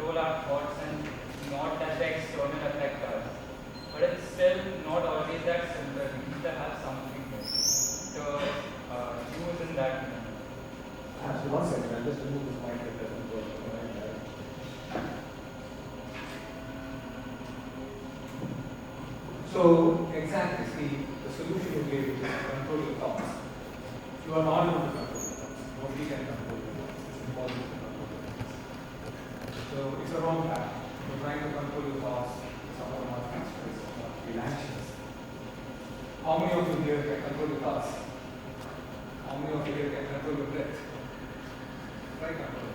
control our thoughts and not let the external affect us. But it's still not always that simple. We need to have something to use in that manner. Actually, one second, I'll just remove this mic that doesn't work. So, exactly, see, the solution would be to control your thoughts. You are not able to control your thoughts. Nobody can control your thoughts. It's impossible to control your thoughts. So, it's a wrong path. You're trying to control your thoughts. Someone not feel stressed, not feel anxious. How many of you here can control your thoughts? How many of you here can control your breath? Try control.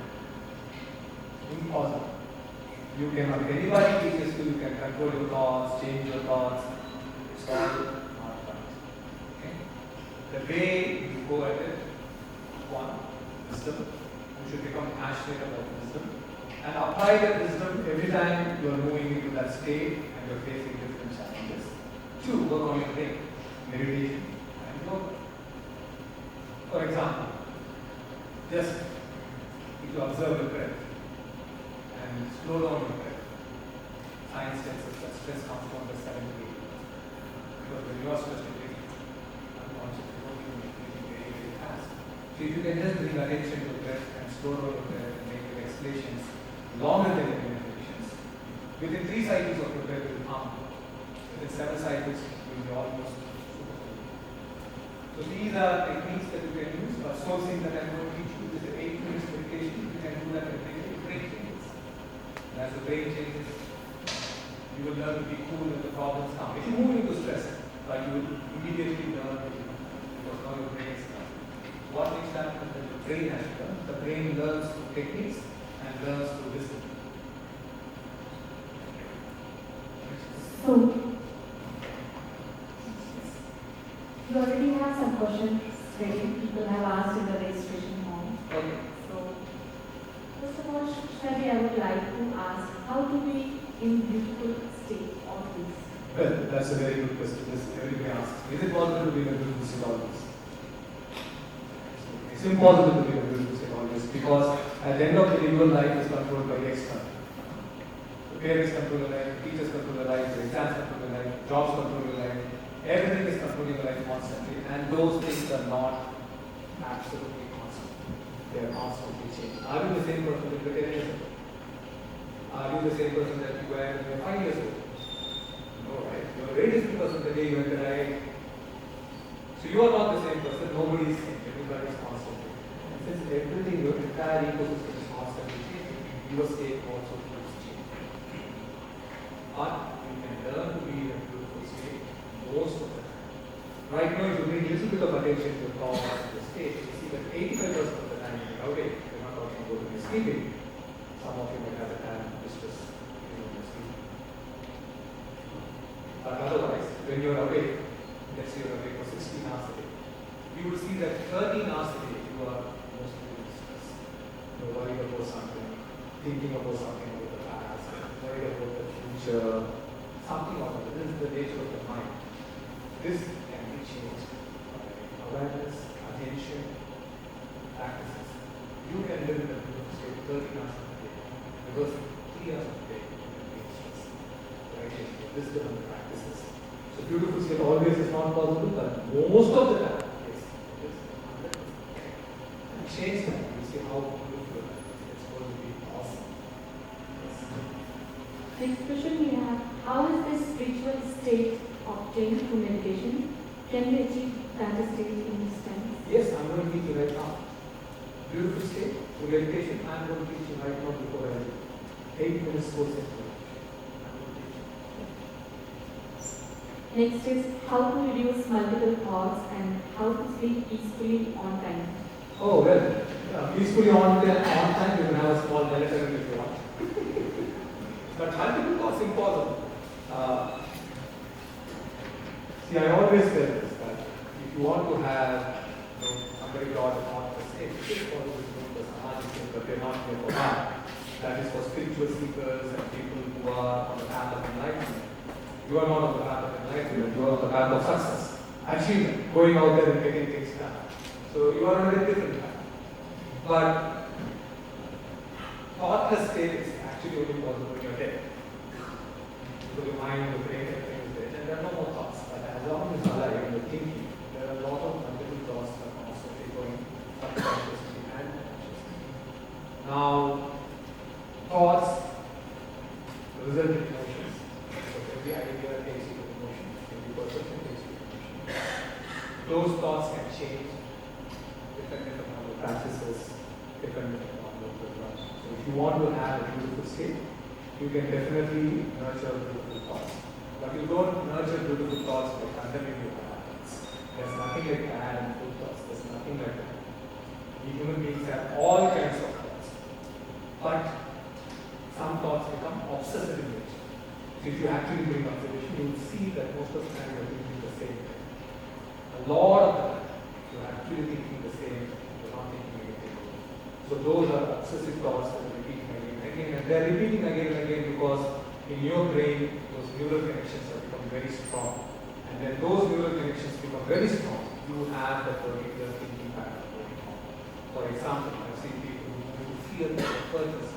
Impossible. You cannot. If anybody teaches you, you can control your thoughts, change your thoughts. It's all not right. Okay? The way you go at it, one, wisdom. You should become passionate about wisdom. And apply that wisdom every time you are moving into that state and you are facing different challenges. Two, work on your brain, meditation and yoga. For example, just if you observe your breath and slow down your breath. Science tells us that stress comes from the 7 to 8. Because when you are stressed, you think unconsciously working, breathing very, very fast. So if you can just bring attention to the breath and slow down your breath and make your exhalations longer than your inhalations, within 3 cycles of your breath will calm. Within 7 cycles, you will be almost superhuman. So these are techniques that you can use. A sourcing that I'm going to teach you is an 8 minutes meditation. You can do that every day. Your brain changes. And as the brain changes, you will learn to be cool when the problems come. If you move into stress, but you will immediately learn to be cool because now your brain is done. What needs to happen is that the brain has to learn. The brain learns through techniques and learns through wisdom. So, you already have some questions ready. People have asked in the registration form. Okay. So, first of all, Krishnaji, I would like to ask, how do we in beautiful state of this? Well, that's a very good question. Everybody asks, is it possible to be in a beautiful state always? It's impossible to be in a beautiful state always because at the end of the day, your life is controlled by the external. The parents control your life, teachers control your life, the exams control your life, jobs control your life. Everything is controlling your life constantly, and those things are not absolutely constant. They are constantly changing. Are you the same person that you were 10 years ago? Are you the same person that you were when you were 5 years old? No, right? You are very different person the day you enter IIT. So you are not the same person. Nobody is same. Everybody is constantly. And since everything, your entire ecosystem is constantly changing, your state also keeps changing. But you can learn to be in a beautiful state most of the time. Right now, if you bring a little bit of attention to your thoughts and the state, you see that 85% of the time you're awake. You're not talking about when you're sleeping. Some of you might have a time to discuss when you're sleeping. But otherwise, when you're awake, let's say you're awake for 16 hours a day, you will see that 13 hours a day you are mostly in stress. You're worried about something, thinking about something about the past, worried about the future, something or other. This is the nature of the mind. This can be changed by awareness, attention, practices. You can live in a beautiful state 13 hours a day because 3 hours a day you can be in stress. Right? Wisdom and practices. So beautiful state always is not possible, but most of the time, yes, it is 100%. And change that. You see how beautiful it is. It's going to be awesome. Yes. Next question we have, how is this spiritual state obtained through meditation? Can we achieve that state in this time? Yes, I'm going to teach you right now. Beautiful state through meditation. I'm going to teach you right now before I 8 minutes course. Next is how to reduce multiple thoughts and how to sleep peacefully on time. Oh, well, peacefully on time, you can have a small melatonin if you want. But multiple thoughts impossible. See, I always tell this that if you want to have somebody got a thought per se, it is possible to do the samadhi thing, but they're not here for that. That is for spiritual seekers and people who are on the path of enlightenment. You are not on the path of enlightenment, you are on the path of success, achievement, going out there and getting things done. So you are on a very different path. But thoughtless state is actually only possible in your head. Because your mind, your brain, everything is there. And there are no more thoughts. But as long as you're alive and you're thinking, there are a lot of multiple thoughts that are constantly going subconsciously and consciously. Now, thoughts result in emotions. So every idea takes you to emotion. Every perception takes you to emotion. Those thoughts can change depending upon the practices, depending upon the program. So if you want to have a beautiful state, you can definitely nurture beautiful thoughts. But you don't nurture beautiful thoughts by condemning your habits. There's nothing like bad and good thoughts. There's nothing like that. We human beings have all kinds of thoughts. But some thoughts become obsessive in nature. So if you actually bring observation, you will see that most of the time you're thinking the same thing. A lot of the time, you're actually thinking the same, you're not thinking anything. So those are obsessive thoughts that are repeating again and again. And they're repeating again and again because in your brain, those neural connections have become very strong. And when those neural connections become very strong, you have that particular thinking pattern going on. For example, I've seen people who move to fear for the purpose.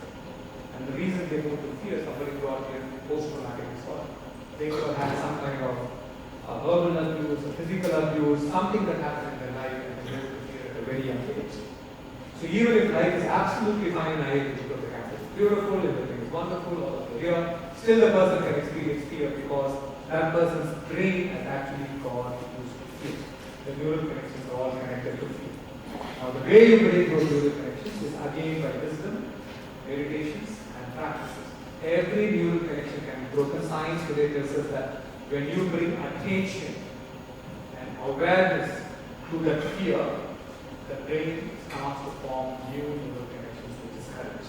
And the reason they move to fear, somebody brought here post-traumatic disorder. They could have had some kind of verbal abuse, physical abuse, something that happened in their life and they moved to fear at a very young age. So even if life is absolutely fine in IIT because the campus is beautiful, everything is wonderful, all of the here, still the person can experience fear because that person's brain has actually got used to fear. The neural connections are all connected to fear. Now the way you break those neural connections is again by wisdom, meditations and practices. Every neural connection can be broken. Science today tells us that when you bring attention and awareness to that fear, the brain starts to form new neural connections, which is courage.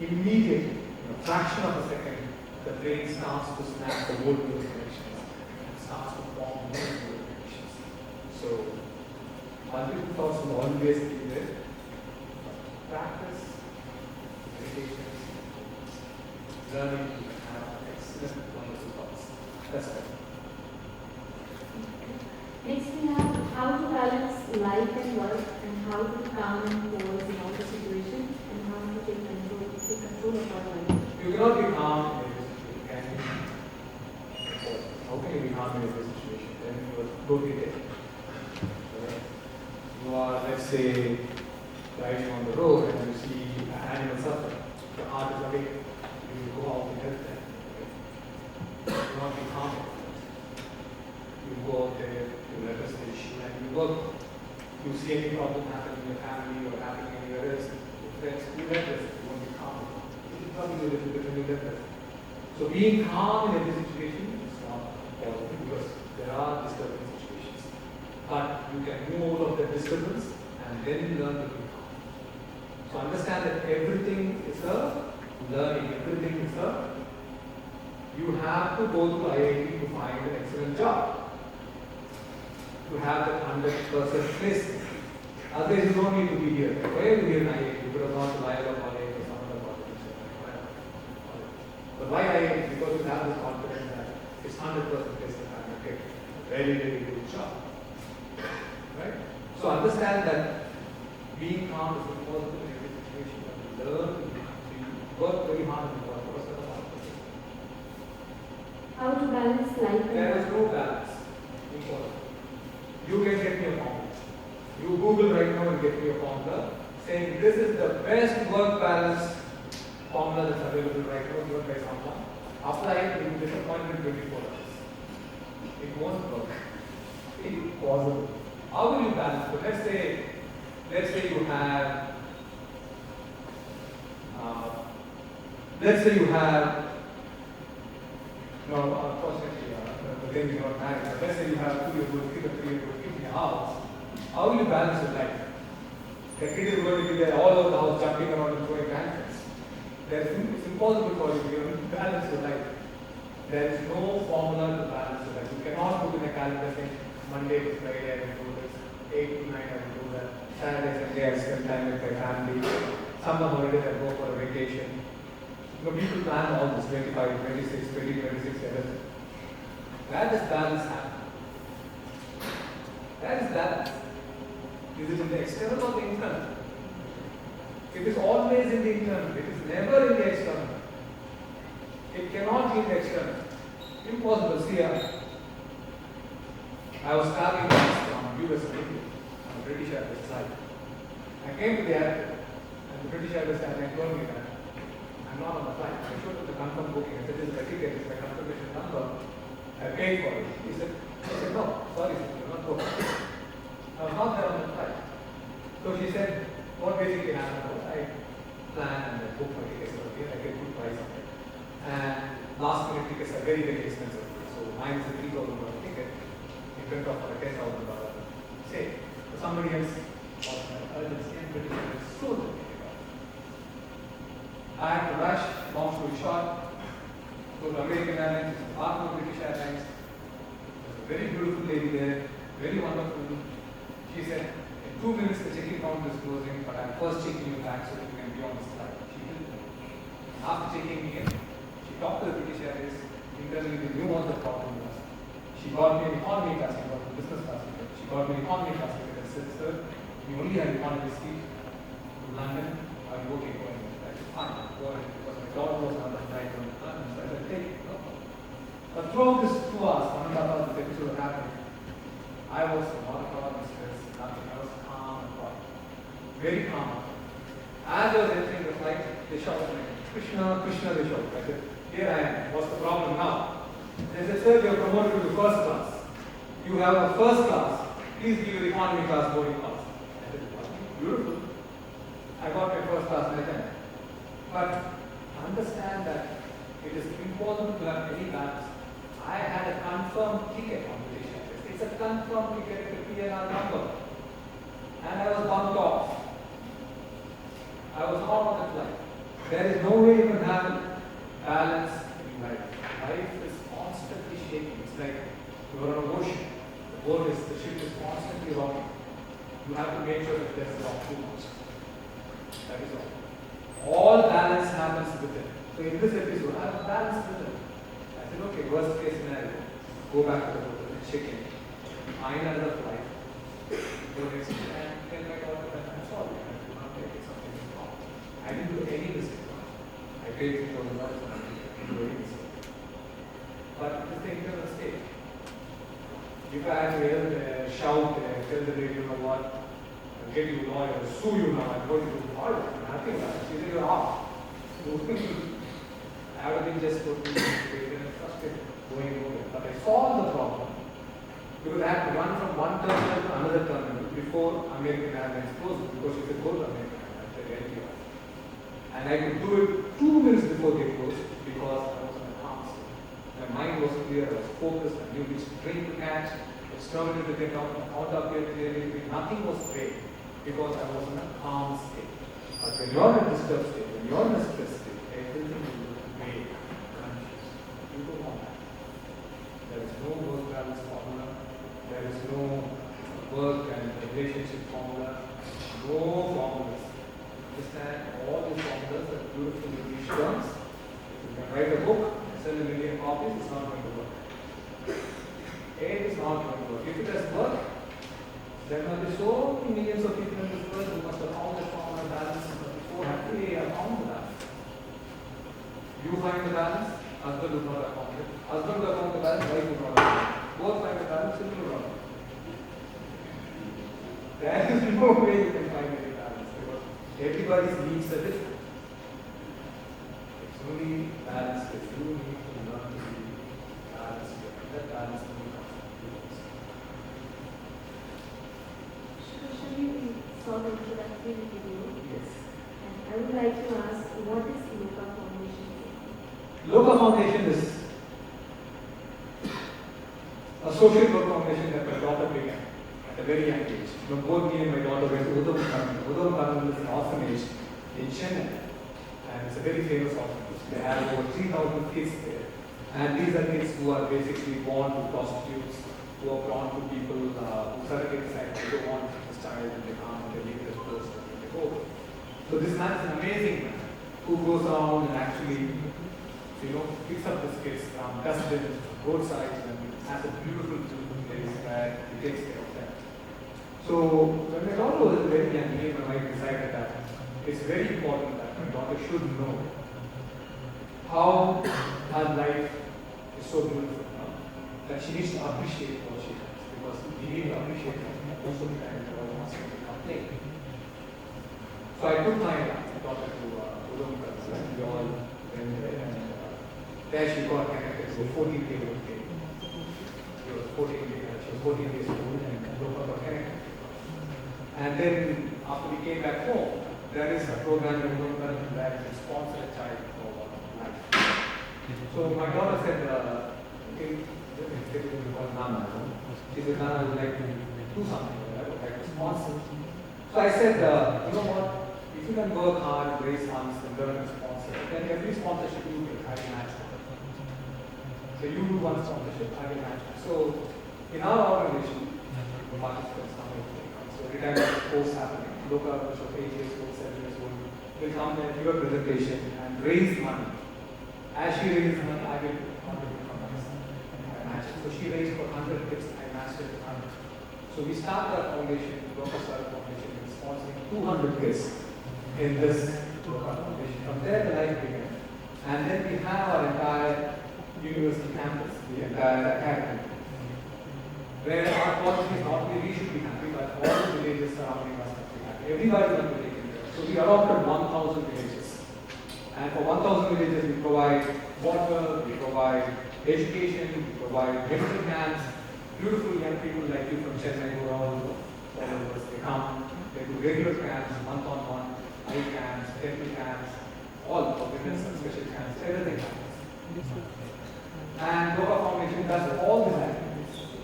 Immediately, in a fraction of a second, the brain starts to snap the old neural connections and starts to form new neural connections. So, multiple thoughts will always be there. Practice, meditations, learning to have excellent, wonderful thoughts. That's it. Next we have how to balance life and work and how to be calm and poised in all the situations and how to take control of our life. You cannot be calm in every situation. Can you? How can you be calm in every situation? Then you are totally dead. You are, let's say, driving on the road and you see an animal suffering. Your heart is awake. You will go out and help them. You cannot be calm. You go out there, you let us issue and you work. You see any problem happen in your family or happening anywhere else, your friends, you let us. You won't be calm. It will probably be a little bit when you let us. So being calm in every situation is not possible because there are disturbing situations. But you can move out of the disturbance and then learn to be calm. So understand that everything is a learning, everything is a, you have to go to IIT to find an excellent job. To have that 100% placement. Otherwise you don't need to be here. Why are you here in IIT? You could have gone to Loyola College or some other college. But why IIT? Because you have this confidence that it's 100% placement and you get a very, very good job. Right? So understand that being calm is important in every situation. You learn to work very hard in one person. How to balance life and There is no balance. Important. You can get me a formula. You Google right now and get me a formula saying this is the best work balance formula that's available right now given by someone. Apply it, you will disappoint in 24 hours. It won't work. It's impossible. How will you balance it? Let's say you have unfortunately, the thing is not married. But let's say you have 2-year-old kid or 3-year-old kid in your house. How will you balance your life? The kid is going to be there all over the house, jumping around and throwing tantrums. It's impossible for you to balance your life. There is no formula to balance your life. You cannot put in a calendar saying Monday to Friday I will do this, 8 to 9 I will do that, Saturday, Sunday I spend time with my family, summer holidays I go for a vacation. You know, people plan all this 25, 26, 20, 26, 11. Where does balance happen? Where is balance? Is it in the external or the internal? It is always in the internal. It is never in the external. It cannot be in the external. Impossible. See, I was traveling from US to India on a British Airways flight. I came to the airport and the British Airways airline told me that I'm not on the flight. I showed him the confirmed booking. I said, this is the ticket, this is the confirmation number. I paid for it. He said, no, sorry, sir, you're not booked. I was not there on the flight. So she said, what basically happened was I planned and I booked my tickets earlier. I get good price on it. And last minute tickets are very, very expensive. So mine is a $3,000 ticket. It went off for a $10,000 say. So somebody else was urgency and British Airways sold the ticket off. I had to rush, long story short, go to American Airlines, partner of British Airlines. There's a very beautiful lady there, very wonderful. She said, in 2 minutes the check-in counter is closing, but I'm first checking you back so that you can be on this flight. She did. After checking me in, she talked to the British Airways. Internally, they knew what the problem was. She got me an economy class, she got a business class ticket. She got me an economy class ticket and said, sir, you only have economy seat to London. Are you okay going? I said, fine, go ahead. Because my daughter was on the flight from London, so I said, take it. No problem. But throughout this 2 hours, 1.5 hours, this episode happened, I was not at all stressed, nothing. I was calm and quiet. Very calm. As I was entering the flight, they shouted at me, Krishna, Krishna, they shouted. I said, here I am. What's the problem now? They said, sir, you are promoted to the first class. You have a first class. Please give your economy class boarding pass. I said, beautiful. I got my first class night. But understand that it is important to have any balance. I had a confirmed ticket on British Airways. It's a confirmed ticket with a PNR number. And I was bumped off. I was not on the flight. There is no way you can have balance in life. Life is constantly shaking. It's like you're on an ocean. The ship is constantly rocking. You have to make sure that there's not too much. That is all. All balance happens within. So in this episode, I have balance within. I said, okay, worst case scenario, go back to the hotel, check in, find another flight, go next and tell my daughter that I'm sorry, I did not take it, something is wrong. I didn't do any mistake. I paid $3,000 and I didn't do any mistake. But it is the internal state. If I had to shout there, tell the lady, you know what, I'll get you a lawyer, I'll sue you now, I'm going to do all that. Nothing like that. She said, you're off. I would have been just totally frustrated and frustrated going over. But I solved the problem because I had to run from one terminal to another terminal before American Airlines closed because she said, go to American Airlines, they're ready. And I could do it 2 minutes before they closed because I was in a calm state. My mind was clear, I was focused, I knew which train to catch, which terminal to get out of here clearly. Nothing was vague because I was in a calm state. But when you're in a disturbed state, when you're in a stressed state, everything will look vague, confused. You don't want that. There is no work balance formula. There is no work and relationship formula. No formulas. Understand all these formulas are beautiful English terms. If you can write a book and sell 1 million copies, it's not going to work. It is not going to work. If it has worked, there must be so many millions of people in this world who must have found the formula balance. So happily I found the balance. You find the balance, husband will not have found it. Husband will have found the balance, wife will not have found it. Both find the balance, children will not have found it. There is no way you can find any balance because everybody's needs are different. It's only balance that you need to learn to be balanced. That balance will come. Krishnaji, we saw the introductory video. Yes. And I would like to ask, what is Lokaa Foundation? Lokaa Foundation is a social work foundation that my daughter began at a very young age. You know, both me and my daughter went to Udam. Udam is an orphanage in Chennai, and it's a very famous orphanage. They have over 3,000 kids there, and these are kids who are basically born to prostitutes, who are born to people who surrogate sex. They don't want this child, and they can't, they leave this person, and they go. So this man is an amazing man who goes around and actually, picks up these kids from dustbins, roadsides, and has a beautiful place where he takes care of them. So when my daughter was very young, me and my wife decided that it's very important that my daughter should know how her life is so beautiful, that she needs to appreciate what she has, because we need to appreciate it. Most of the time, we all wants to complain. So I took my daughter to Lokaa, and we all went there, and there she got connected to a 14-day old kid. She was 14 days old, and Lokaa got connected. And then after we came back home, there is a program in Lokaa where we sponsor a child for life. So my daughter said, Nana. She said, Nana, I would like to do something, I would like to sponsor. So I said, you know what, if you can work hard, raise funds, and learn to sponsor, then every sponsorship you do, I will match it. So you do one sponsorship, I will match it. So in our organization, the participants come in. So every time there's a course happening, Lokaa, which was 8 years old, 7 years old, will come there, give a presentation, and raise money. As she raises money, I will contribute from my side. I match it. So she raised for 100 kids, I matched it with 100. So we started our foundation, Lokaa Foundation, in sponsoring 200 kids in this Lokaa Foundation. From there, the life began. And then we have our entire university campus, the entire academy, where our policy is not only we should be happy, but all the villages surrounding us must be happy. Everybody must be taken care of. So we adopted 1,000 villages. And for 1,000 villages, we provide water, we provide education, we provide medical camps. Beautiful young people like you from Chennai who are all over. They come, they do regular camps, month-on-month, eye camps, temple camps, all for women's and special camps, everything happens. And Lokaa Foundation does all these activities.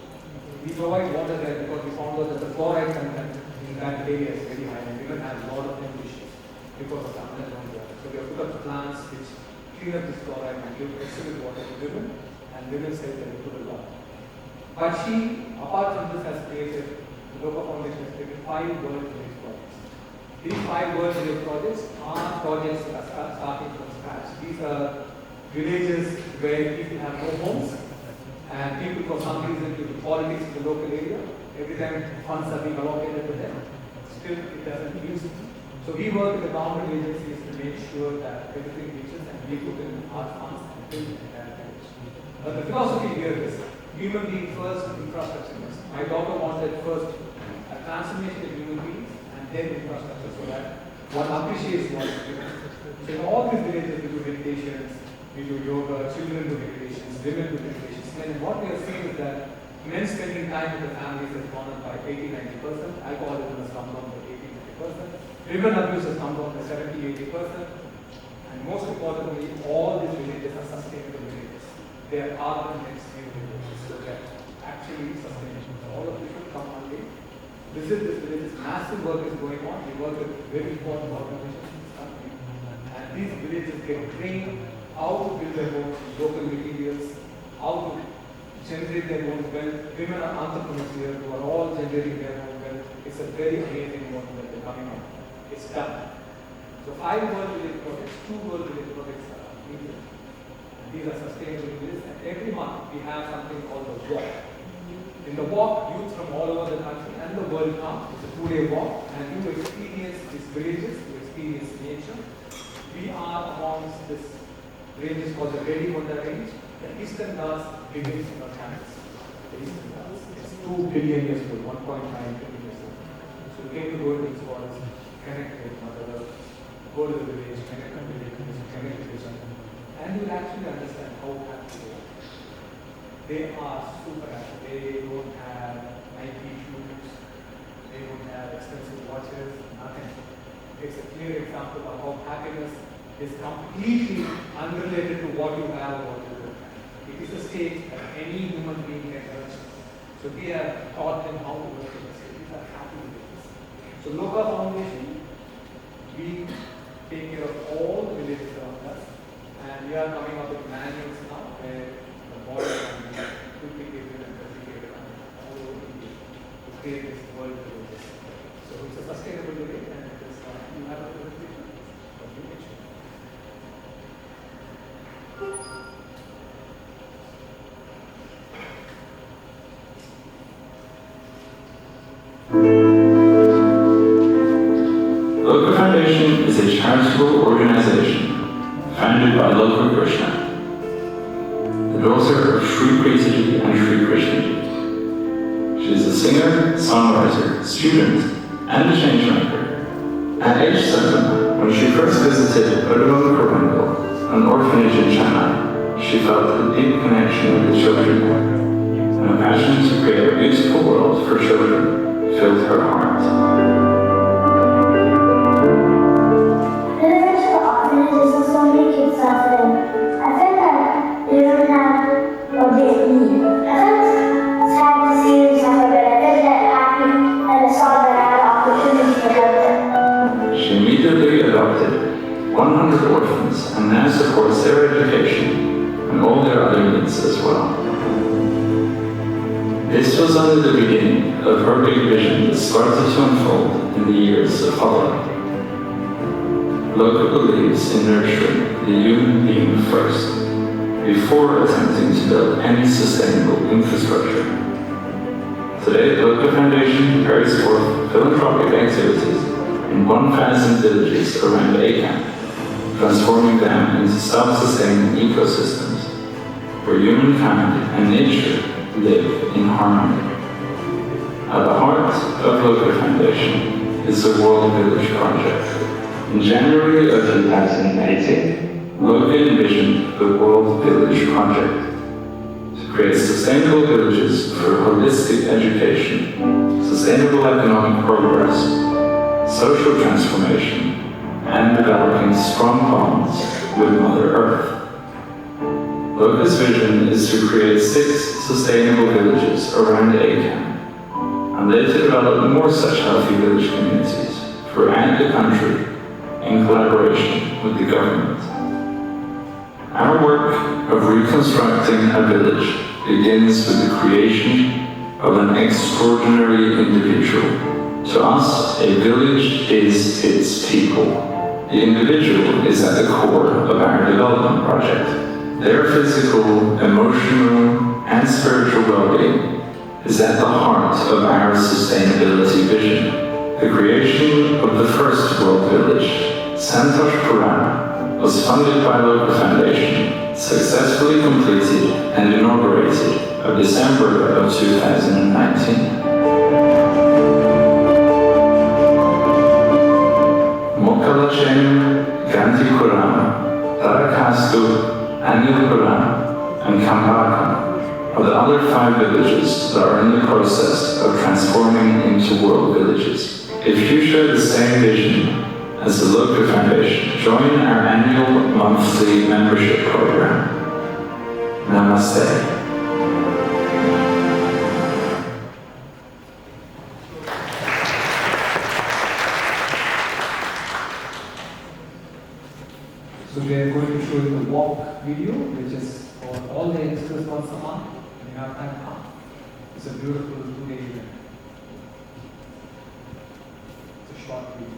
We provide water there because we found out that the fluoride content in that area is very high, and women have a lot of health issues because of the underground water. So we have put up plants which clean up this fluoride and give excellent water to women, and women's health has improved a lot. But she, apart from this, has created, the Lokaa Foundation has created 5 World Village projects. These 5 World Village projects are projects that are starting from scratch. These are villages where people have no homes, and people, for some reason, due to politics in the local area, every time funds are being allocated to them, still it doesn't use it. So we work with the government agencies to make sure that everything reaches, and we put in our funds and build the entire village. But the philosophy here is human being first, infrastructure next. My daughter wanted first a transformation of human beings and then infrastructure, so that one appreciates what is given. So in all these villages we do meditations, we do yoga, children do meditations, women do meditations. And what we are seeing is that men spending time with the families has gone up by 80-90%, alcoholism has come down by 80-90%, women abuse has come down by 70-80%, and most importantly, all these villages are sustainable villages. They are urban next new villages, so they are actually sustainable. So all of you should come one day, visit these villages. Massive work is going on. We work with very important organizations in this country, and these villages get trained how to build their homes, local materials, how to generate their own wealth. Women are entrepreneurs here who are all generating their own wealth. It's a very amazing work that they're coming out. It's done. So 5 World Village projects, 2 World Village projects are needed. These are sustainable villages, and every month we have something called the walk. In the walk, youth from all over the country and the world come. It's a 2-day walk, and you experience these villages, you experience nature. We are amongst this range is called the Ready Munda range. The eastern Ghats begins in our campus. The eastern Ghats. It's 2 billion years old, 1.9 billion years old. So we came to go to these forests, connect with Mother Earth, go to the village, connect with the village, connect with each other. And you will actually understand how happy they are. They are super happy. They don't have Nike shoes, they don't have expensive watches, nothing. It's a clear example of how happiness is completely unrelated to what you have or what you don't have. It is a state that any human being can reach. So we have taught them how to work in the state. These are happy villages. So Lokaa Foundation, we take care of all the villages around us, and we are coming up with manuals now where the boys can be duplicated and replicated all over India to create this world villages. So it's a sustainable village, and it is you have a reputation. Lokaa Foundation is charitable organization founded by Lokaa Krishna, the daughter of Sri Krishna Ji and Shri Krishna Ji. She is a singer, songwriter, student, and a changemaker. At age 7, when she first visited Udamankarangal, an orphanage in Chennai, she felt a deep connection with the children there, and a passion to create a beautiful world for children filled her heart. Visits to orphanages are so many kids suffering. I felt that they don't have what they need. I felt sad to see them suffer, but I felt that happy and I saw that I had an opportunity to help them. She immediately adopted 100 orphans and now supports their education and all their other needs as well. This was only the beginning of her big vision that started to unfold in the years that followed. Lokaa believes in nurturing the human being first, before attempting to build any sustainable infrastructure. Today, the Lokaa Foundation carries forth philanthropic activities in 1,000 villages around Ekam, transforming them into self-sustaining ecosystems where humankind and nature live in harmony. At the heart of Lokaa Foundation is the World Village Project. In January of 2018, Lokaa envisioned the World Village Project to create sustainable villages for holistic education, sustainable economic progress, social transformation, and developing strong bonds with Mother Earth. Lokaa's vision is to create 6 sustainable villages around Ekam, and later to develop more such healthy village communities throughout the country in collaboration with the government. Our work of reconstructing a village begins with the creation of an extraordinary individual. To us, a village is its people. The individual is at the core of our development project. Their physical, emotional, and spiritual well-being is at the heart of our sustainability vision. The creation of the first World Village, Santosh Puran, was funded by Lokaa Foundation, successfully completed and inaugurated of December of 2019. Mokalachem, Ganti Puran, Tarakastu, Anil Puran, and Kambaka are the other 5 villages that are in the process of transforming into world villages. If you share the same vision as the Lokaa Foundation, join our annual monthly membership program. Namaste. So we are going to show you the walk video, which is for all the youngsters once a month. When you have time, come. It's a beautiful 2-day event. It's a short video.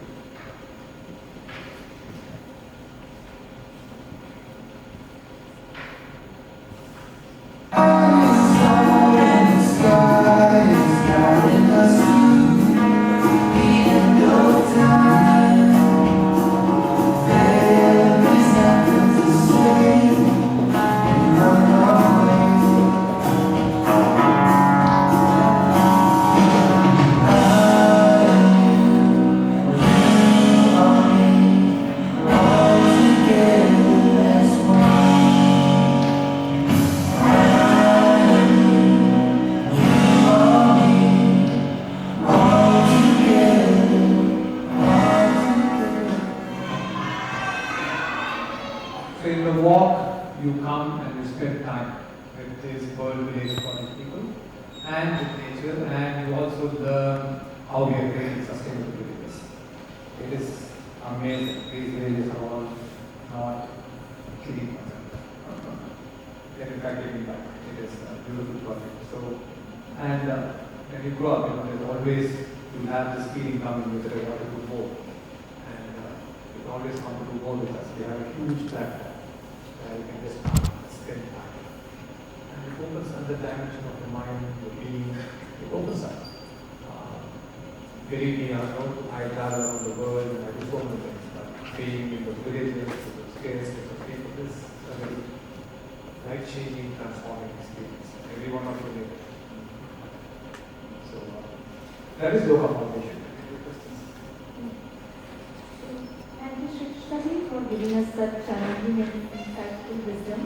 So in the walk, you come and you spend time with this World Village Project people and with nature, and you also learn how we are creating sustainable villages. It is amazing. These villages are all not clean. They are in fact giving back. It is a beautiful project. So, and when you grow up, there's always, you have this feeling coming with it, I want to do more. And you always come to do more with us. We have a huge platform where you can just spend time. And it opens up the dimension of the mind, the being, it opens up. Believe me, I know I travel around the world and I do so many things, but being in the villages, the scarce of people. This is a very life-changing, transforming experience. Every one of you live. So that is Lokaa Foundation. Thank you, Shri Krishna Ji, for giving us such challenging and insightful wisdom,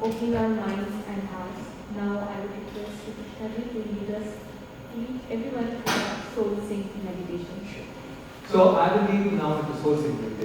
opening our minds and hearts. Now I would request Shri Krishna Ji to lead us, everyone, to soul sync meditation. So I will lead you now into soul sync meditation.